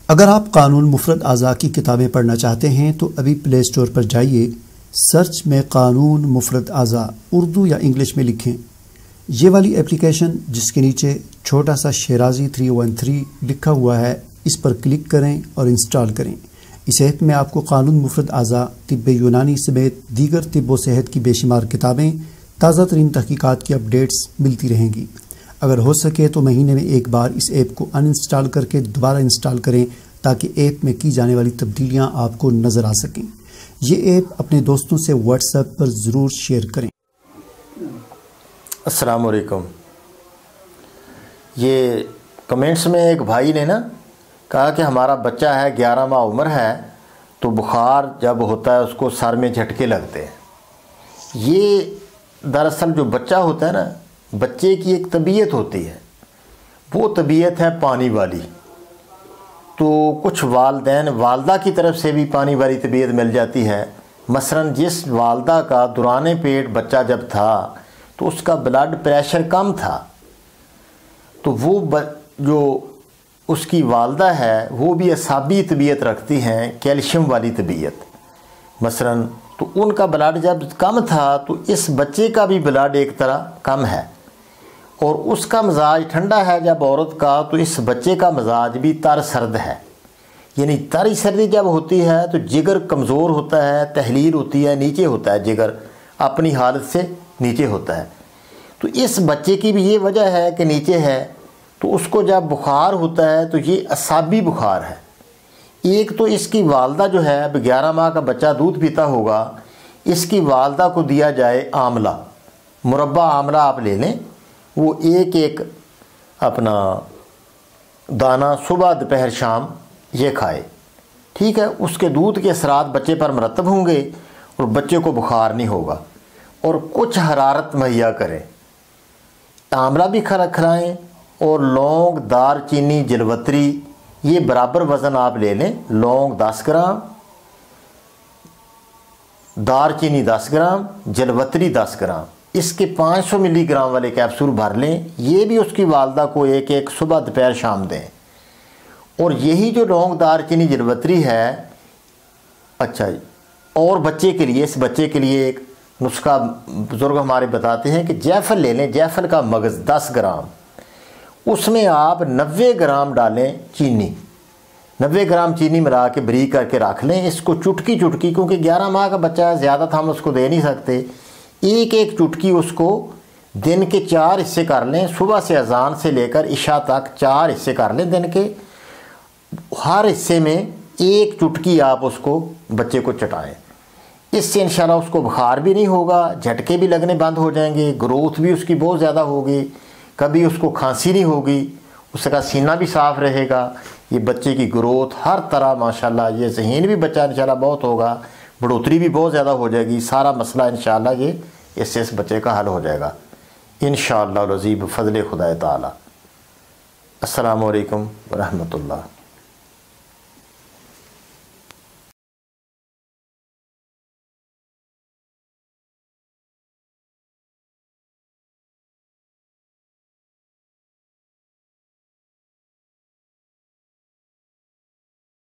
اگر آپ قانون مفرد اعضاء کی کتابیں پڑھنا چاہتے ہیں تو ابھی پلے سٹور پر جائیے، سرچ میں قانون مفرد اعضاء اردو یا انگلش میں لکھیں۔ یہ والی اپلیکیشن جس کے نیچے چھوٹا سا شیرازی 313 لکھا ہوا ہے، اس پر کلک کریں اور انسٹال کریں۔ اس ایپ میں آپ کو قانون مفرد اعضاء، طب یونانی سمیت دیگر طب و صحت کی بے شمار کتابیں، تازہ ترین تحقیقات کی اپڈیٹس ملتی رہیں گی۔ اگر ہو سکے تو مہینے میں ایک بار اس ایپ کو ان انسٹال کر کے دوبارہ انسٹال کریں تاکہ ایپ میں کی جانے والی تبدیلیاں آپ کو نظر آ سکیں۔ یہ ایپ اپنے دوستوں سے واٹس ایپ پر ضرور شیئر کریں۔ السلام علیکم۔ یہ کمنٹس میں ایک بھائی نے کہا کہ ہمارا بچہ ہے، 11 ماہ عمر ہے، تو بخار جب ہوتا ہے اس کو سر میں جھٹکے لگتے ہیں۔ یہ دراصل جو بچہ ہوتا ہے بچے کی ایک طبیعت ہوتی ہے، وہ طبیعت ہے پانی والی۔ تو کچھ والدہ کی طرف سے بھی پانی والی طبیعت مل جاتی ہے۔ مثلاً جس والدہ کا دوران پیٹ بچہ جب تھا تو اس کا بلڈ پریشر کم تھا، تو وہ جو اس کی والدہ ہے وہ بھی اعصابی طبیعت رکھتی ہیں، کیلشیم والی طبیعت مثلاً، تو ان کا بلڈ جب کم تھا تو اس بچے کا بھی بلڈ ایک طرح کم ہے، اور اس کا مزاج ٹھنڈا ہے جب عورت کا، تو اس بچے کا مزاج بھی تر سرد ہے۔ یعنی تری سردی جب ہوتی ہے تو جگر کمزور ہوتا ہے، تحلیل ہوتی ہے، نیچے ہوتا ہے، جگر اپنی حالت سے نیچے ہوتا ہے۔ تو اس بچے کی بھی یہ وجہ ہے کہ نیچے ہے، تو اس کو جب بخار ہوتا ہے تو یہ اعصابی بخار ہے۔ ایک تو اس کی والدہ جو ہے، اب 11 ماہ کا بچہ دودھ پیتا ہوگا، اس کی والدہ کو دیا جائے آملہ، مربع آملہ آپ لے لیں، وہ ایک اپنا دانہ صبح دوپہر شام یہ کھائے، ٹھیک ہے؟ اس کے دودھ کے اثرات بچے پر مرتب ہوں گے اور بچے کو بخار نہیں ہوگا، اور کچھ حرارت مہیا کریں۔ آملہ بھی کھلائیں، اور لونگ، دار چینی، جلوتری، یہ برابر وزن آپ لے لیں۔ لونگ 10 گرام، دار چینی 10 گرام، جلوتری 10 گرام، اس کے 500 ملی گرام والے کیپسول بھر لیں۔ یہ بھی اس کی والدہ کو ایک صبح دوپہر شام دیں۔ اور یہی جو لونگ، دار چینی، جلوتری ہے، اچھا جی، اور بچے کے لیے، اس بچے کے لیے ایک نسخہ بزرگ ہمارے بتاتے ہیں کہ جیفل لے لیں، جیفل کا مغز 10 گرام، اس میں آپ 90 گرام ڈالیں چینی، 90 گرام چینی ملا کے بریک کر کے رکھ لیں۔ اس کو چٹکی چٹکی، کیونکہ 11 ماہ کا بچہ ہے، زیادہ تو ہم اس کو دے نہیں سکتے، ایک چٹکی اس کو دن کے 4 حصے کر لیں، صبح سے اذان سے لے کر عشاء تک 4 حصے کر لیں دن کے، ہر حصے میں ایک چٹکی آپ اس کو بچے کو چٹائیں۔ اس سے انشاءاللہ اس کو بخار بھی نہیں ہوگا، جھٹکے بھی لگنے بند ہو جائیں گے، گروتھ بھی اس کی بہت زیادہ ہوگی، کبھی اس کو کھانسی نہیں ہوگی، اس کا سینہ بھی صاف رہے گا۔ یہ بچے کی گروتھ ہر طرح ماشاءاللہ، یہ ذہین بھی بچہ انشاءاللہ بہت ہوگا، بڑھوتری بھی بہت زیادہ ہو جائے گی، سارا مسئلہ انشاءاللہ یہ اس سے اس بچے کا حل ہو جائے گا انشاءاللہ العزیز بفضل خدا تعالی۔ السلام علیکم ورحمۃ اللہ۔